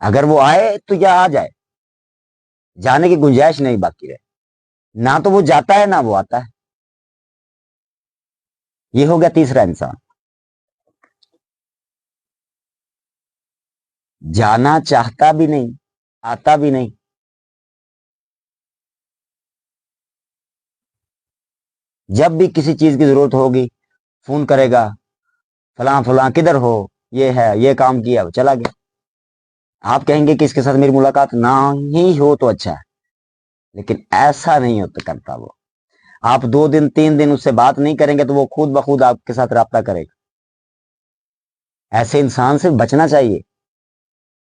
اگر وہ آئے تو یا آ جائے، جانے کی گنجائش نہیں باقی رہے، نہ تو وہ جاتا ہے نہ وہ آتا ہے. یہ ہو گیا تیسرا انسان. جانا چاہتا بھی نہیں، آتا بھی نہیں. جب بھی کسی چیز کی ضرورت ہوگی فون کرے گا، فلاں فلاں کدھر ہو، یہ ہے، یہ کام کیا، وہ چلا گیا. آپ کہیں گے کہ اس کے ساتھ میری ملاقات نہ ہی ہو تو اچھا ہے، لیکن ایسا نہیں ہوتا کرتا وہ. آپ 2 دن 3 دن اس سے بات نہیں کریں گے تو وہ خود بخود آپ کے ساتھ رابطہ کرے گا. ایسے انسان سے بچنا چاہیے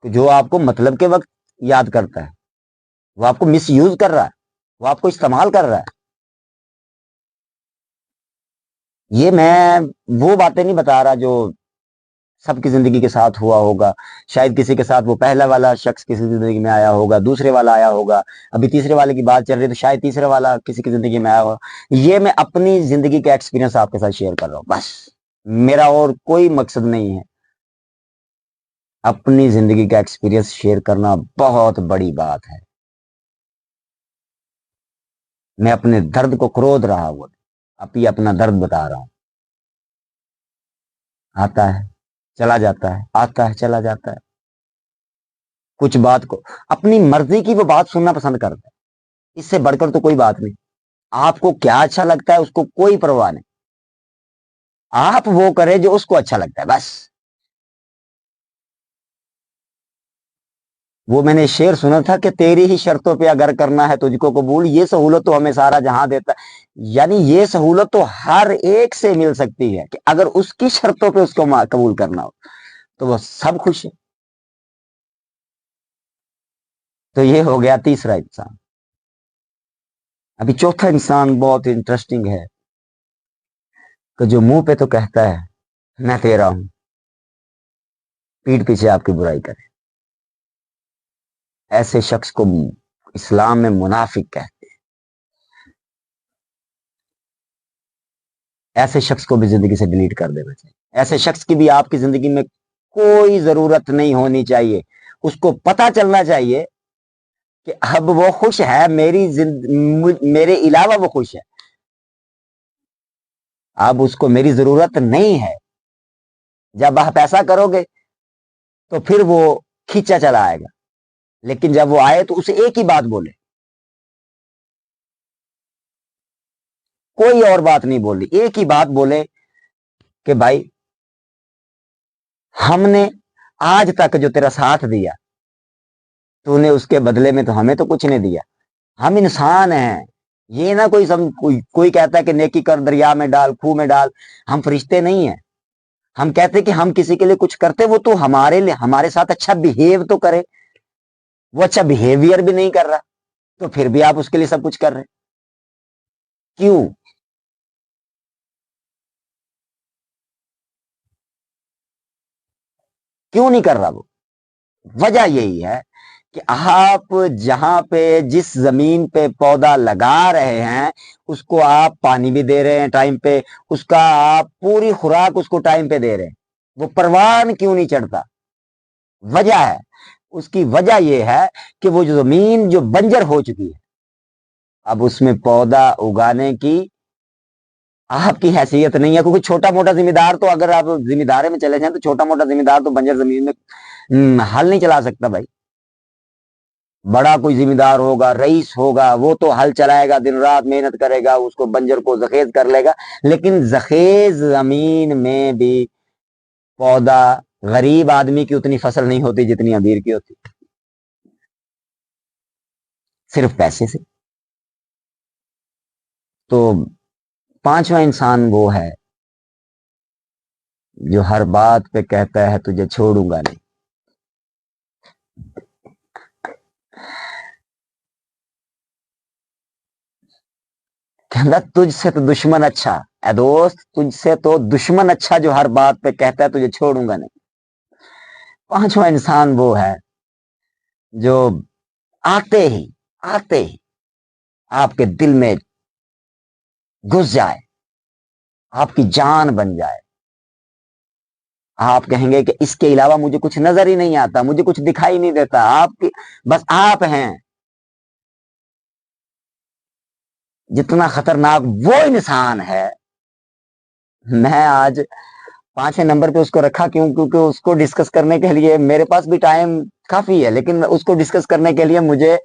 کہ جو آپ کو مطلب کے وقت یاد کرتا ہے، وہ آپ کو مس یوز کر رہا ہے، وہ آپ کو استعمال کر رہا ہے. یہ میں وہ باتیں نہیں بتا رہا جو سب کی زندگی کے ساتھ ہوا ہوگا. شاید کسی کے ساتھ وہ پہلا والا شخص کسی زندگی میں آیا ہوگا، دوسرے والا آیا ہوگا، ابھی تیسرے والے کی بات چل رہی ہے تو شاید تیسرے والا کسی کی زندگی میں آیا ہوگا. یہ میں اپنی زندگی کا ایکسپیرینس آپ کے ساتھ شیئر کر رہا ہوں بس. میرا اور کوئی مقصد نہیں ہے. اپنی زندگی کا ایکسپیرینس شیئر کرنا بہت بڑی بات ہے. میں اپنے درد کو کرود رہا ہوں، اب یہ اپنا درد بتا رہا ہوں. آتا ہے چلا جاتا ہے، آتا ہے چلا جاتا ہے. کچھ بات کو اپنی مرضی کی وہ بات سننا پسند کرتا ہے، اس سے بڑھ کر تو کوئی بات نہیں. آپ کو کیا اچھا لگتا ہے اس کو کوئی پرواہ نہیں. آپ وہ کریں جو اس کو اچھا لگتا ہے بس. وہ میں نے شعر سنا تھا کہ تیری ہی شرطوں پہ اگر کرنا ہے تجھ کو قبول، یہ سہولت تو ہمیں سارا جہاں دیتا ہے. یعنی یہ سہولت تو ہر ایک سے مل سکتی ہے کہ اگر اس کی شرطوں پہ اس کو قبول کرنا ہو تو وہ سب خوش ہے. تو یہ ہو گیا تیسرا انسان. ابھی چوتھا انسان بہت انٹرسٹنگ ہے کہ جو منہ پہ تو کہتا ہے میں تیرا ہوں، پیٹھ پیچھے آپ کی برائی کرے. ایسے شخص کو اسلام میں منافق کہتے ہیں. ایسے شخص کو بھی زندگی سے ڈیلیٹ کر دینا چاہیے. ایسے شخص کی بھی آپ کی زندگی میں کوئی ضرورت نہیں ہونی چاہیے. اس کو پتا چلنا چاہیے کہ اب وہ خوش ہے، میرے علاوہ وہ خوش ہے، اب اس کو میری ضرورت نہیں ہے. جب آپ ایسا کرو گے تو پھر وہ کھینچا چلا آئے گا. لیکن جب وہ آئے تو اسے ایک ہی بات بولے، کوئی اور بات نہیں بول رہی، ایک ہی بات بولے کہ بھائی ہم نے آج تک جو تیرا ساتھ دیا تو نے اس کے بدلے میں تو ہمیں تو کچھ نہیں دیا. ہم انسان ہیں. یہ نہ کوئی کہتا ہے کہ نیکی کر دریا میں ڈال، خو میں ڈال. ہم فرشتے نہیں ہیں. ہم کہتے کہ ہم کسی کے لیے کچھ کرتے وہ تو ہمارے ساتھ اچھا بہیو تو کرے. وہ اچھا بہیویئر بھی نہیں کر رہا تو پھر بھی آپ اس کے لیے سب کچھ کر رہے. کیوں؟ کیوں نہیں کر رہا وہ؟ وجہ یہی ہے کہ آپ جہاں پہ جس زمین پہ پودا لگا رہے ہیں اس کو آپ پانی بھی دے رہے ہیں ٹائم پہ، اس کا آپ پوری خوراک اس کو ٹائم پہ دے رہے ہیں. وہ پروان کیوں نہیں چڑھتا؟ وجہ ہے. اس کی وجہ یہ ہے کہ وہ جو زمین جو بنجر ہو چکی ہے اب اس میں پودا اگانے کی آپ کی حیثیت نہیں ہے. کیونکہ چھوٹا موٹا ذمہ دار تو اگر آپ ذمہ دارے میں چلے جائیں تو چھوٹا موٹا ذمہ دار تو بنجر زمین میں حل نہیں چلا سکتا بھائی. بڑا کوئی ذمہ دار ہوگا، رئیس ہوگا، وہ تو ہل چلائے گا، دن رات محنت کرے گا، اس کو بنجر کو زخیز کر لے گا. لیکن زخیز زمین میں بھی پودا غریب آدمی کی اتنی فصل نہیں ہوتی جتنی امیر کی ہوتی، صرف پیسے سے. تو پانچواں انسان وہ ہے جو ہر بات پہ کہتا ہے تجھے چھوڑوں گا نہیں. کہنا تجھ سے تو دشمن اچھا، اے دوست تجھ سے تو دشمن اچھا جو ہر بات پہ کہتا ہے تجھے چھوڑوں گا نہیں. پانچواں انسان وہ ہے جو آتے ہی آپ کے دل میں گھس جائے، آپ کی جان بن جائے، آپ کہیں گے کہ اس کے علاوہ مجھے کچھ نظر ہی نہیں آتا, مجھے کچھ دکھائی نہیں دیتا, آپ کی بس آپ ہیں. جتنا خطرناک وہ انسان ہے, میں آج 5 نمبر پہ اس کو رکھا کیوں, کیونکہ اس کو ڈسکس کرنے کے لیے میرے پاس بھی ٹائم کافی ہے, لیکن اس کو ڈسکس کرنے کے لیے مجھے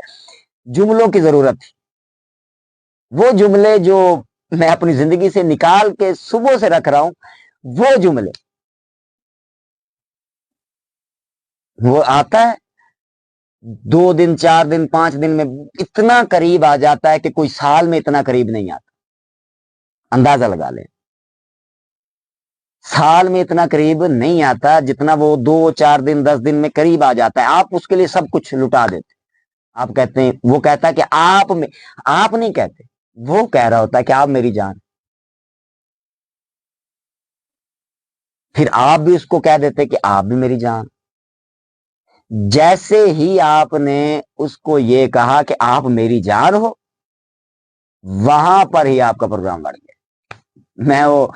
جملوں کی ضرورت تھی. وہ جملے جو میں اپنی زندگی سے نکال کے صبح سے رکھ رہا ہوں, وہ جملے وہ آتا ہے 2 دن 4 دن 5 دن میں اتنا قریب آ جاتا ہے کہ کوئی سال میں اتنا قریب نہیں آتا. اندازہ لگا لیں, سال میں اتنا قریب نہیں آتا جتنا وہ 2 4 دن 10 دن میں قریب آ جاتا ہے. آپ اس کے لیے سب کچھ لٹا دیتے. آپ کہتے ہیں, وہ کہتا ہے کہ آپ نہیں کہتے, وہ کہہ رہا ہوتا ہے کہ آپ میری جان. پھر آپ بھی اس کو کہہ دیتے کہ آپ بھی میری جان. جیسے ہی آپ نے اس کو یہ کہا کہ آپ میری جان ہو, وہاں پر ہی آپ کا پروگرام بڑھ گیا. میں وہ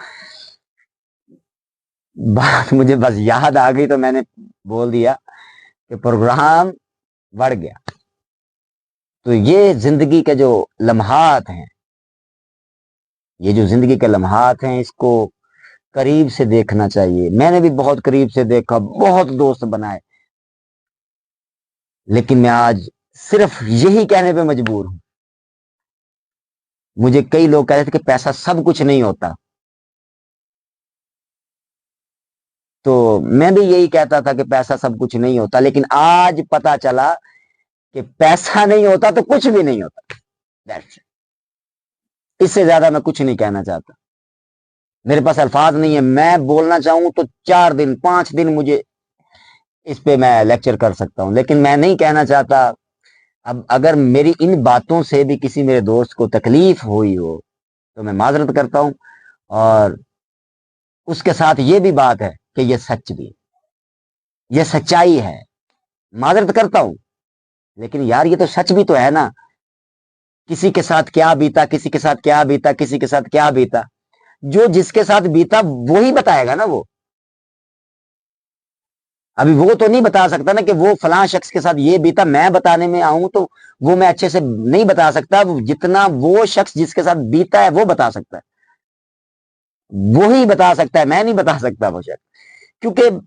بات مجھے بس یاد آ گئی تو میں نے بول دیا کہ پروگرام بڑھ گیا. تو یہ زندگی کے جو لمحات ہیں, یہ جو زندگی کے لمحات ہیں, اس کو قریب سے دیکھنا چاہیے. میں نے بھی بہت قریب سے دیکھا, بہت دوست بنائے, لیکن میں آج صرف یہی کہنے پہ مجبور ہوں. مجھے کئی لوگ کہتے تھے کہ پیسہ سب کچھ نہیں ہوتا, تو میں بھی یہی کہتا تھا کہ پیسہ سب کچھ نہیں ہوتا, لیکن آج پتا چلا کہ پیسہ نہیں ہوتا تو کچھ بھی نہیں ہوتا. اس سے زیادہ میں کچھ نہیں کہنا چاہتا. میرے پاس الفاظ نہیں ہے. میں بولنا چاہوں تو 4 دن 5 دن مجھے اس پہ میں لیکچر کر سکتا ہوں, لیکن میں نہیں کہنا چاہتا. اب اگر میری ان باتوں سے بھی کسی میرے دوست کو تکلیف ہوئی ہو تو میں معذرت کرتا ہوں, اور اس کے ساتھ یہ بھی بات ہے کہ یہ سچ بھی, یہ سچائی ہے. معذرت کرتا ہوں, لیکن یار یہ تو سچ بھی تو ہے نا. کسی کے ساتھ کیا بیتا, کسی کے ساتھ کیا بیتا, کسی کے ساتھ کیا بیتا, جو جس کے ساتھ بیتا وہی بتائے گا نا. وہ ابھی وہ تو نہیں بتا سکتا نا کہ وہ فلاں شخص کے ساتھ یہ بیتا. میں بتانے میں آؤں تو وہ میں اچھے سے نہیں بتا سکتا. جتنا وہ شخص جس کے ساتھ بیتا ہے وہ بتا سکتا ہے, وہی بتا سکتا ہے, میں نہیں بتا سکتا وہ شخص. کیونکہ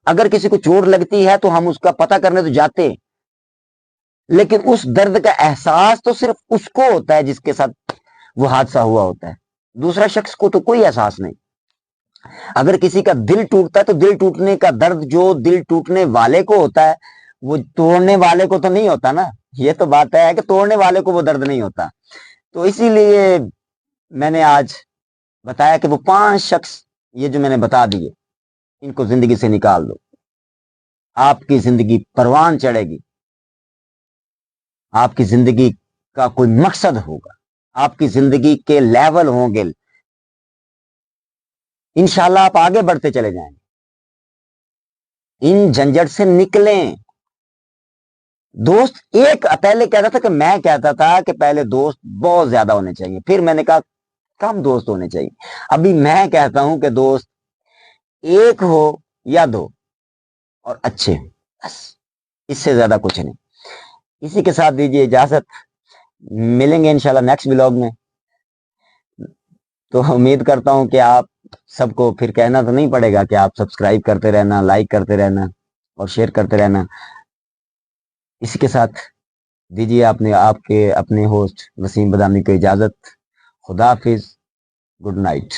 اگر کسی کو چوٹ لگتی ہے تو ہم اس کا پتہ کرنے تو جاتے ہیں, لیکن اس درد کا احساس تو صرف اس کو ہوتا ہے جس کے ساتھ وہ حادثہ ہوا ہوتا ہے. دوسرا شخص کو تو کوئی احساس نہیں. اگر کسی کا دل ٹوٹتا ہے تو دل ٹوٹنے کا درد جو دل ٹوٹنے والے کو ہوتا ہے وہ توڑنے والے کو تو نہیں ہوتا نا. یہ تو بات ہے کہ توڑنے والے کو وہ درد نہیں ہوتا. تو اسی لیے میں نے آج بتایا کہ وہ 5 شخص یہ جو میں نے بتا دیے, ان کو زندگی سے نکال دو. آپ کی زندگی پروان چڑھے گی, آپ کی زندگی کا کوئی مقصد ہوگا, آپ کی زندگی کے لیول ہوں گے, انشاءاللہ آپ آگے بڑھتے چلے جائیں گے. ان جھنجٹ سے نکلیں. دوست ایک پہلے کہتا تھا کہ میں کہتا تھا کہ پہلے دوست بہت زیادہ ہونے چاہیے, پھر میں نے کہا کم دوست ہونے چاہیے. ابھی میں کہتا ہوں کہ دوست 1 ہو یا 2 اور اچھے, بس اس سے زیادہ کچھ نہیں. اسی کے ساتھ دیجیے اجازت, ملیں گے انشاءاللہ نیکسٹ ولاگ میں. تو امید کرتا ہوں کہ آپ سب کو پھر کہنا تو نہیں پڑے گا کہ آپ سبسکرائب کرتے رہنا, لائک کرتے رہنا اور شیئر کرتے رہنا. اسی کے ساتھ دیجیے آپ کے اپنے ہوسٹ وسیم بدامی کو اجازت. خدا حافظ, گڈ نائٹ.